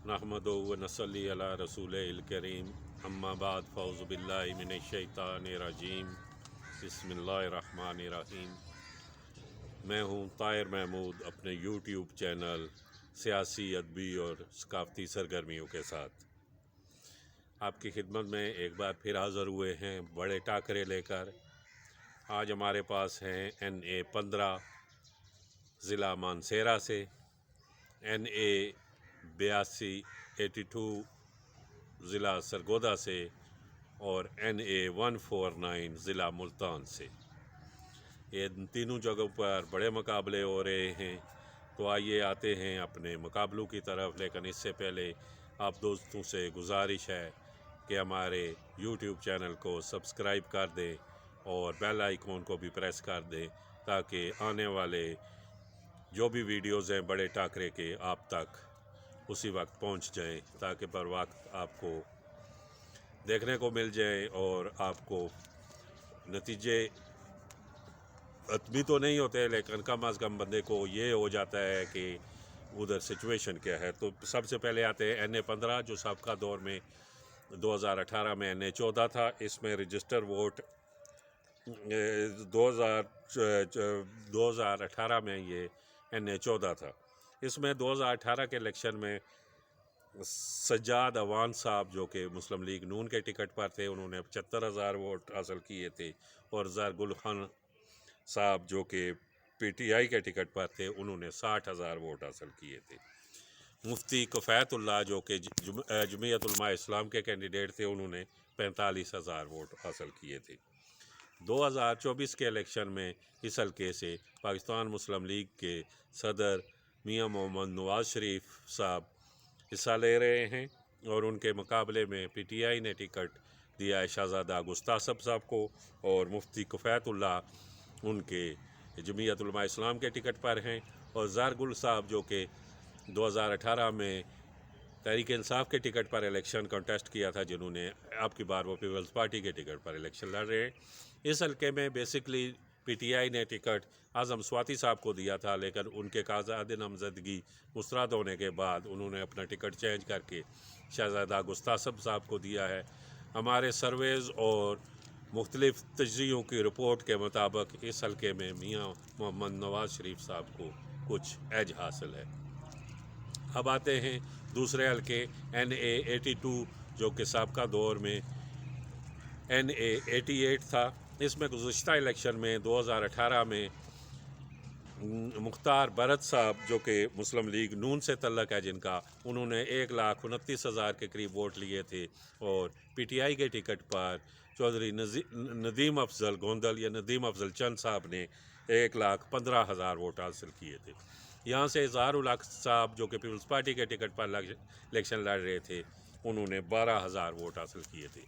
नहमदुहु व नसल्ली अला रसूलिल करीम अम्मा बाद फ़ौज़ु बिल्लाहि मिनश शैतानिर रजीम बिस्मिल्लाहिर्रहमानिर्रहीम। मैं हूँ ताहिर महमूद अपने यूट्यूब चैनल सियासी, अदबी और सकाफ़ती सरगर्मियों के साथ आपकी खिदमत में एक बार फिर हाज़िर हुए हैं बड़े टाकरे लेकर। आज हमारे पास हैं NA-15 ज़िला मानसेरा से, NA-82 ज़िला सरगोदा से और NA-149 ज़िला मुल्तान से। ये तीनों जगहों पर बड़े मुकाबले हो रहे हैं। तो आइए आते हैं अपने मुकाबलों की तरफ, लेकिन इससे पहले आप दोस्तों से गुजारिश है कि हमारे YouTube चैनल को सब्सक्राइब कर दें और बेल आइकॉन को भी प्रेस कर दें ताकि आने वाले जो भी वीडियोज़ हैं बड़े टाकरे के आप तक उसी वक्त पहुंच जाएं, ताकि बर वक्त आपको देखने को मिल जाए और आपको नतीजे अतमी तो नहीं होते, लेकिन कम अज़ कम बंदे को ये हो जाता है कि उधर सिचुएशन क्या है। तो सबसे पहले आते हैं NA-15 जो सबका दौर में 2018 में NA-14 था। इसमें रजिस्टर वोट 2018 में ये NA-14 था। इसमें 2018 के इलेक्शन में सज्जाद अवान साहब जो कि मुस्लिम लीग नून के टिकट पर थे, उन्होंने 75,000 वोट हासिल किए थे, और ज़रगुल खान साहब जो कि PTI के टिकट पर थे, उन्होंने 60,000 वोट हासिल किए थे। मुफ्ती कफ़ैतुल्लाह जो कि जमीयत उलमा इस्लाम के कैंडिडेट थे, उन्होंने 45,000 वोट हासिल किए थे। 2024 के इलेक्शन में इस हल्के से पाकिस्तान मुस्लिम लीग के सदर मियां मोहम्मद नवाज़ शरीफ साहब हिस्सा ले रहे हैं, और उनके मुकाबले में PTI ने टिकट दिया है शहज़ादा गुस्तासब साहब को, और मुफ्ती कफ़ैतुल्लाह उनके जमीयत उलमा इस्लाम के टिकट पर हैं, और ज़रगुल साहब जो कि 2018 में तहरीक इंसाफ के टिकट पर इलेक्शन कंटेस्ट किया था, जिन्होंने अब की बार वो पीपल्स पार्टी के टिकट पर इलेक्शन लड़ रहे हैं। इस हल्के में बेसिकली PTI ने टिकट आज़म स्वाति साहब को दिया था, लेकिन उनके काज़ाद नामजदगी मुस्तरद होने के बाद उन्होंने अपना टिकट चेंज करके शहज़ादा गुस्तासब साहब को दिया है। हमारे सर्वेज़ और मुख्तलिफ तजज़ियों की रिपोर्ट के मुताबिक इस हल्के में मियाँ मोहम्मद नवाज़ शरीफ साहब को कुछ एज हासिल है। अब आते हैं दूसरे हल्के NA-82 जो कि सबका दौर में NA-88 था। इसमें गुज़श्ता इलेक्शन में 2018 में मुख्तार बरत साहब जो कि मुस्लिम लीग नून से तल्लक है जिनका, उन्होंने 1,29,000 के करीब वोट लिए थे, और PTI के टिकट पर चौधरी नदीम अफजल गोंदल या नदीम अफजल चंद साहब ने 1,15,000 वोट हासिल किए थे। यहाँ से इज़हारुल हक साहब जो कि पीपल्स पार्टी के टिकट पर इलेक्शन लड़ रहे थे, उन्होंने 12,000 वोट हासिल किए थे।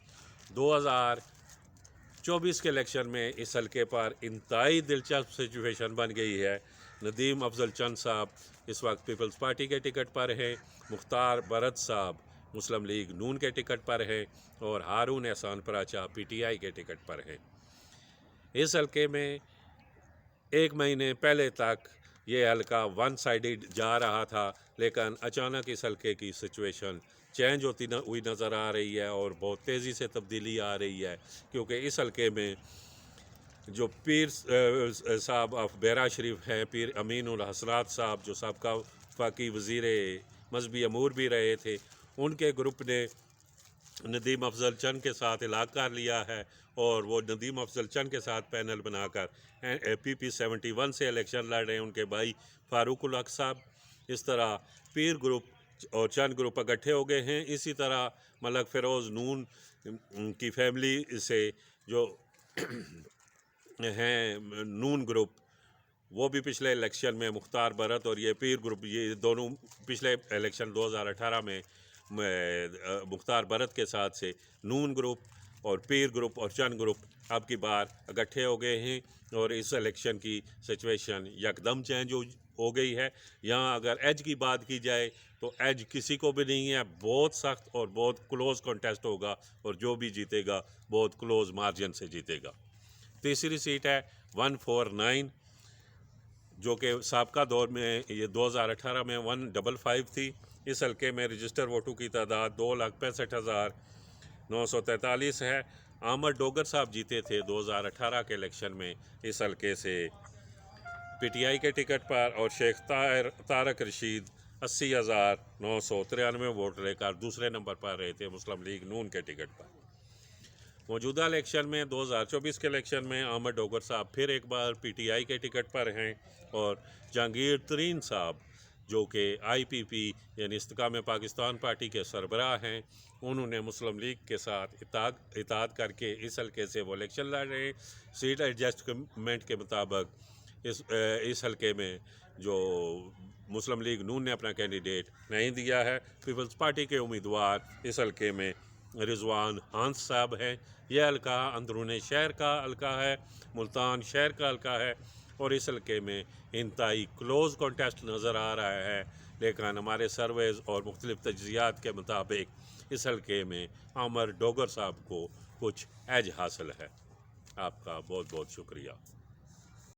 2024 के इलेक्शन में इस हल्के पर इंतहाई दिलचस्प सिचुएशन बन गई है। नदीम अफजल चंद साहब इस वक्त पीपल्स पार्टी के टिकट पर हैं, मुख्तार बरत साहब मुस्लिम लीग नून के टिकट पर हैं, और हारून एहसान पराचा PTI के टिकट पर हैं। इस हल्के में एक महीने पहले तक ये हल्का वन साइडेड जा रहा था, लेकिन अचानक इस हल्के की सिचुएशन चेंज होती हुई नज़र आ रही है, और बहुत तेज़ी से तब्दीली आ रही है, क्योंकि इस हल्के में जो पीर साहब ऑफ बेरा शरीफ हैं, पीर अमीन उल हसनात साहब जो सबका वफाकी वज़ीर मजहबी अमूर भी रहे थे, उनके ग्रुप ने नदीम अफजल चंद के साथ इलाक़ कर लिया है, और वो नदीम अफजल चंद के साथ पैनल बनाकर PP-71 से इलेक्शन लड़ रहे हैं, उनके भाई फ़ारूकुल हक साहब। इस तरह पीर ग्रुप और चंद ग्रुप इकट्ठे हो गए हैं। इसी तरह मलक फ़िरोज़ नून की फैमिली से जो हैं नून ग्रुप, वो भी पिछले इलेक्शन में मुख्तार बरत और ये पीर ग्रुप, ये दोनों पिछले इलेक्शन 2018 में मुख्तार बरत के साथ से नून ग्रुप और पीर ग्रुप और चंद ग्रुप अब की बार इकट्ठे हो गए हैं, और इस इलेक्शन की सिचुएशन यकदम चेंज हो गई है। यहाँ अगर एज की बात की जाए तो एज किसी को भी नहीं है, बहुत सख्त और बहुत क्लोज़ कॉन्टेस्ट होगा, और जो भी जीतेगा बहुत क्लोज़ मार्जिन से जीतेगा। तीसरी सीट है 149 جو کہ سابقہ دور میں یہ 2018 میں 155 تھی. اس حلقے میں رجسٹر ووٹوں کی تعداد 2,65,943 ہے. احمد ڈوگر صاحب جیتے تھے 2018 کے الیکشن میں اس حلقے سے پی ٹی آئی کے ٹکٹ پر، اور شیخ طارق رشید 80,993 ووٹ لے کر دوسرے نمبر پر رہے تھے مسلم لیگ نون کے ٹکٹ پر. موجودہ الیکشن میں 2024 کے الیکشن میں احمد ڈوگر صاحب پھر ایک بار پی ٹی آئی کے ٹکٹ پر ہیں، اور جہانگیر ترین صاحب جو کہ آئی پی پی یعنی استحکام پاکستان پارٹی کے سربراہ ہیں، انہوں نے مسلم لیگ کے ساتھ اتحاد کر کے اس حلقے سے وہ الیکشن لڑ رہے ہیں. سیٹ ایڈجسٹمنٹ کے مطابق اس حلقے میں جو مسلم لیگ نون نے اپنا کینڈیڈیٹ نہیں دیا ہے. پیپلز پارٹی کے امیدوار اس حلقے میں رضوان ہانس صاحب ہیں. یہ حلقہ اندرون شہر کا حلقہ ہے، ملتان شہر کا حلقہ ہے، اور اس حلقے میں انتہائی کلوز کانٹیسٹ نظر آ رہا ہے. لیکن ہمارے سرویز اور مختلف تجزیات کے مطابق اس حلقے میں احمد ڈوگر صاحب کو کچھ ایج حاصل ہے. آپ کا بہت بہت شکریہ.